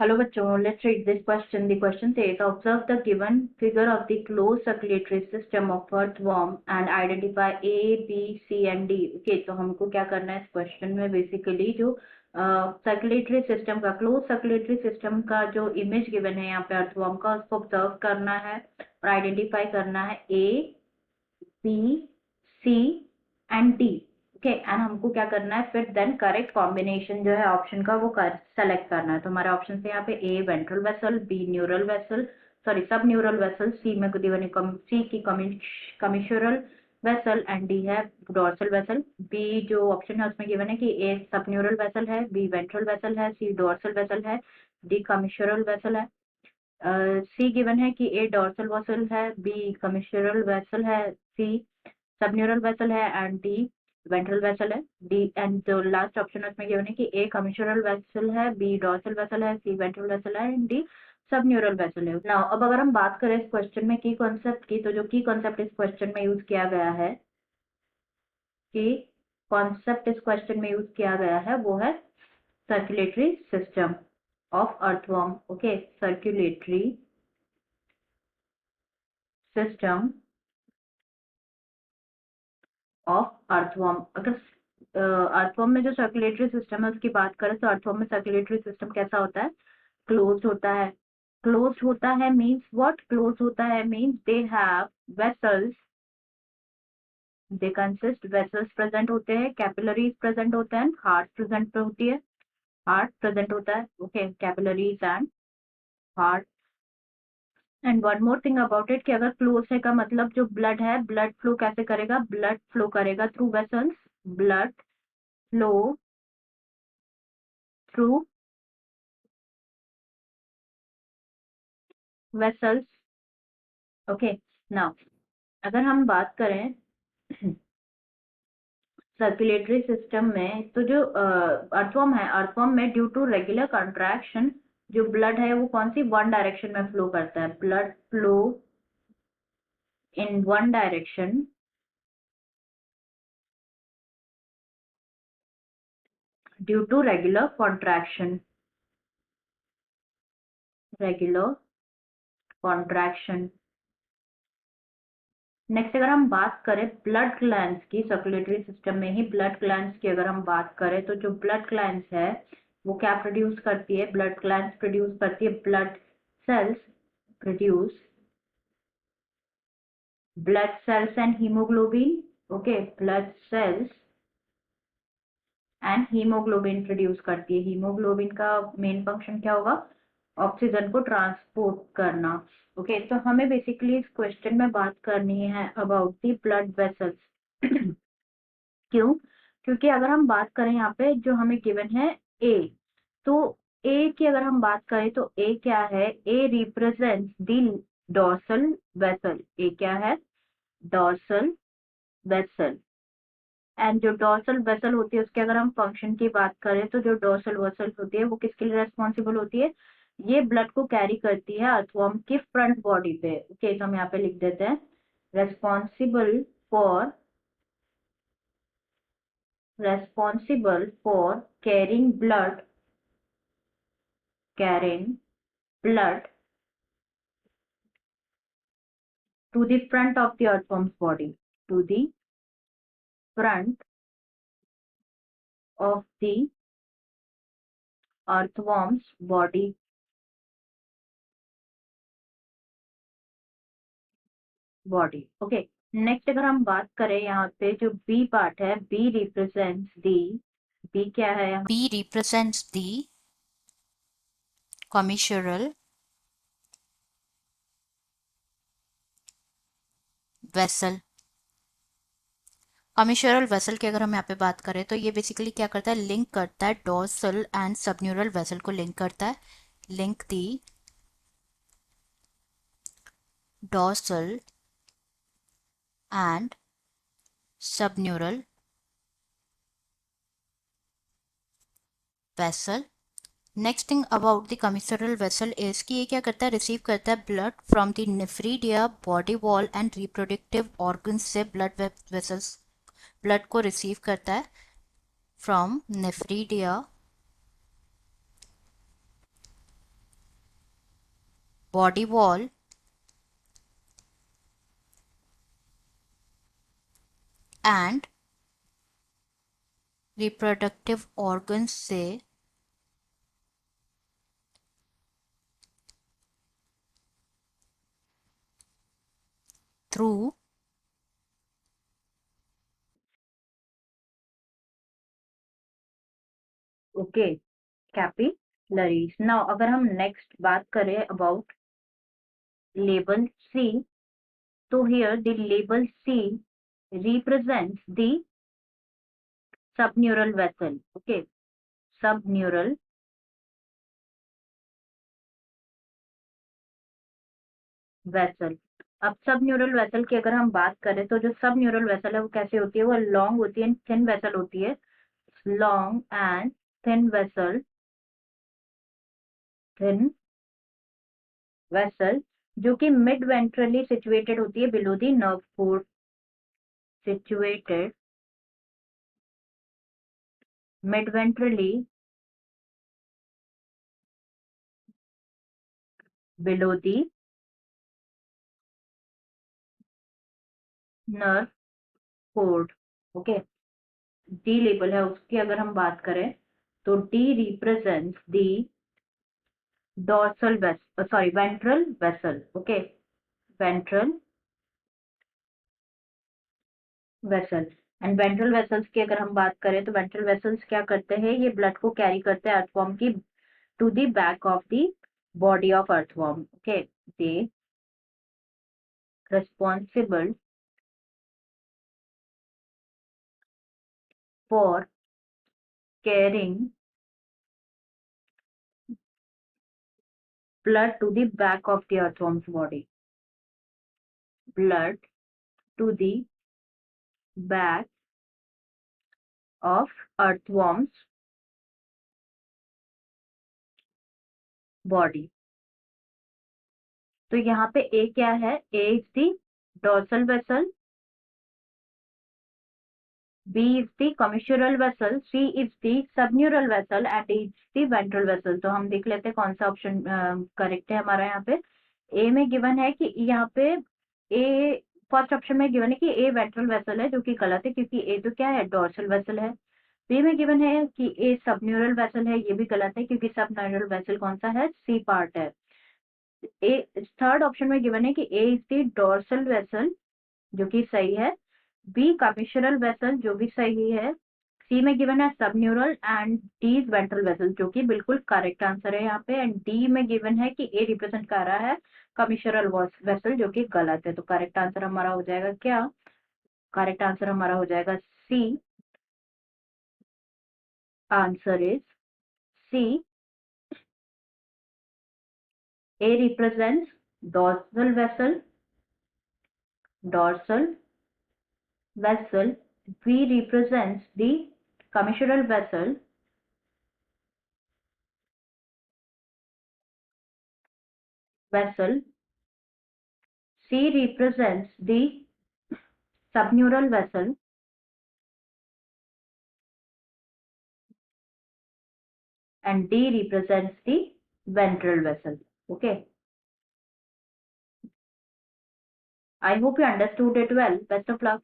Hello bachon, let's read this question. The question says, observe the given figure of the closed circulatory system of earthworm and identify A, B, C and D. Okay, तो हमको क्या करना है इस question में basically जो circulatory system का close circulatory system का जो इमेज गिवन है यहाँ पे अर्थवर्म का उसको ऑब्जर्व करना है और आइडेंटिफाई करना है A B C and D. Okay and हमको क्या करना है फिर देन करेक्ट कॉम्बिनेशन जो है ऑप्शन का वो सेलेक्ट करना है। तो हमारे ऑप्शन से यहाँ पे A ventral vessel, B neural vessel, sorry subneural vessel, C में सी की कमिशुरल वेसल एंड डी है डोर्सल वेसल। बी जो ऑप्शन है उसमें गिवन है कि ए सब न्यूरल वेसल है, बी वेंट्रल वेसल है, सी डोर्सल वेसल है, डी कमिशुरल वेसल है। सी गिवन है कि ए डोर्सल वेसल है, बी कमिशुरल वेसल है, सी सबन्यूरल वेसल है एंड डी वेंट्रल वेसल है। डी एंड जो लास्ट ऑप्शन है उसमें गिवन है कि ए कमिशुरल वेसल है, बी डोर्सल वेसल है, सी वेंट्रल वेसल है एंड डी सब न्यूरल वेसल है। नाउ अब अगर हम बात करें इस क्वेश्चन में की कॉन्सेप्ट की, तो जो की कॉन्सेप्ट इस क्वेश्चन में यूज किया गया है कि कॉन्सेप्ट इस क्वेश्चन में यूज किया गया है वो है circulatory system of earthworm. Okay, circulatory system of earthworm. अगर अर्थवर्म में जो सर्कुलेटरी सिस्टम है उसकी बात करें तो अर्थवर्म में सर्कुलेटरी सिस्टम कैसा होता है? क्लोज्ड होता है। क्लोज्ड होता है मींस व्हाट? क्लोज्ड होता है means they have vessels, they consist vessels present होते हैं, कैपिलरीज प्रेजेंट होते हैं, हार्ट प्रेजेंट होती है, हार्ट प्रेजेंट होता है। Okay, capillaries and heart. And one more thing about it कि अगर क्लोज है का मतलब जो ब्लड है, ब्लड फ्लो कैसे करेगा? ब्लड फ्लो करेगा through vessels, blood flow through vessels. Okay, now अगर हम बात करें सर्कुलेटरी सिस्टम में तो जो अर्थवर्म है, अर्थवर्म में ड्यू टू रेगुलर कंट्रैक्शन जो ब्लड है वो कौन सी वन डायरेक्शन में फ्लो करता है? Blood flow in one direction due to regular contraction, regular contraction. Next अगर हम बात करें ब्लड ग्लैंड्स की, सर्कुलेटरी सिस्टम में ही ब्लड ग्लैंड्स की अगर हम बात करें तो जो ब्लड ग्लैंड्स है वो क्या प्रोड्यूस करती है? ब्लड ग्लैंड्स प्रोड्यूस करती है blood cells, produce blood cells and hemoglobin। Okay, blood cells and haemoglobin produce करती है। हीमोग्लोबिन का मेन फंक्शन क्या होगा? ऑक्सीजन को ट्रांसपोर्ट करना। ओके, तो हमें बेसिकली इस क्वेश्चन में बात करनी है अबाउट दी ब्लड वेसल्स। क्यों? क्योंकि अगर हम बात करें यहाँ पे जो हमें गिवन है ए, तो ए की अगर हम बात करें तो ए क्या है? A represents the dorsal vessel. A क्या है? Dorsal vessel. एंड जो डोर्सल वेसल होती है उसके अगर हम फंक्शन की बात करें तो जो डोर्सल वेसल होती है वो किसके लिए रेस्पॉन्सिबल होती है? ये ब्लड को कैरी करती है अर्थवर्म की फ्रंट बॉडी पे। ओके, तो हम यहाँ पे लिख देते हैं responsible for, responsible for carrying blood, carrying blood to the front of the earthworm's body, to the front of the earthworm's body, body. Okay, next अगर हम बात करें यहाँ पे जो बी पार्ट है, बी रिप्रेजेंट्स दी, बी क्या है यहाँ? B represents the commissural vessel। Commissural vessel की अगर हम यहाँ पे बात करें तो ये बेसिकली क्या करता है? लिंक करता है डोर्सल एंड सबन्यूरल वेसल को लिंक करता है। Link the dorsal and subneural vessel. Next thing about the commissural vessel is कि ये क्या करता है? रिसीव करता है blood from the nephridia, body wall and reproductive organs से ब्लड वेसल्स, ब्लड को रिसीव करता है from nephridia, body wall and reproductive organs से through ओके, कैपिलरीज। नाउ अगर हम नेक्स्ट बात करें अबाउट लेबल सी, तो here the label C represents the subneural vessel. Okay, subneural vessel. अब सब न्यूरल वेसल की अगर हम बात करें तो जो सब न्यूरल वेसल है वो कैसे होती है, वो लॉन्ग होती है, थिन वेसल होती है, long and thin vessel, thin vessel, जो कि मिड वेंट्रली सिचुएटेड होती है below the nerve code, situated mid ventrally below the nerve code. Okay, D label है उसकी अगर हम बात करें तो D represents the dorsal vessel, sorry, ventral vessel. Okay, ventral vessel। And ventral vessels की अगर हम बात करें तो वेंट्रल वेसल्स क्या करते हैं, ये ब्लड को कैरी करते हैं अर्थवॉर्म की to the back of the body of earthworm. Okay, they responsible for carrying blood to the back of the earthworm's body, blood to the back of earthworm's body। तो यहाँ पे A क्या है, A is the dorsal vessel, B is the commissural vessel, C is the subneural vessel and D is the ventral vessel। तो हम देख लेते हैं कौन सा ऑप्शन करेक्ट है हमारा यहाँ पे। ए में गिवन है कि यहाँ पे ए, फर्स्ट ऑप्शन में गिवन है कि ए वेंट्रल वेसल है, जो कि गलत है क्योंकि ए तो क्या है, डोर्सल वेसल है। बी में गिवन है कि ए सबन्यूरल वेसल है, ये भी गलत है क्योंकि सबन्यूरल वेसल कौन सा है, सी पार्ट है। ए थर्ड ऑप्शन में गिवन है कि ए इज द डोर्सल वेसल, जो कि सही है। बी कमिशनल वेसल, जो भी सही है। सी में गिवन है सब neural and D is ventral vessel, जो कि बिल्कुल करेक्ट आंसर है यहाँ पे। एंड डी में गिवन है कि ए रिप्रेजेंट कर रहा है कमिशनल वेसल, जो कि गलत है। तो करेक्ट आंसर हमारा हो जाएगा क्या, करेक्ट आंसर हमारा हो जाएगा C. Answer is C, A represents dorsal vessel, dorsal vessel, V represents the commissural vessel, vessel, C represents the subneural vessel, and D represents the ventral vessel. Okay. I hope you understood it well. Best of luck.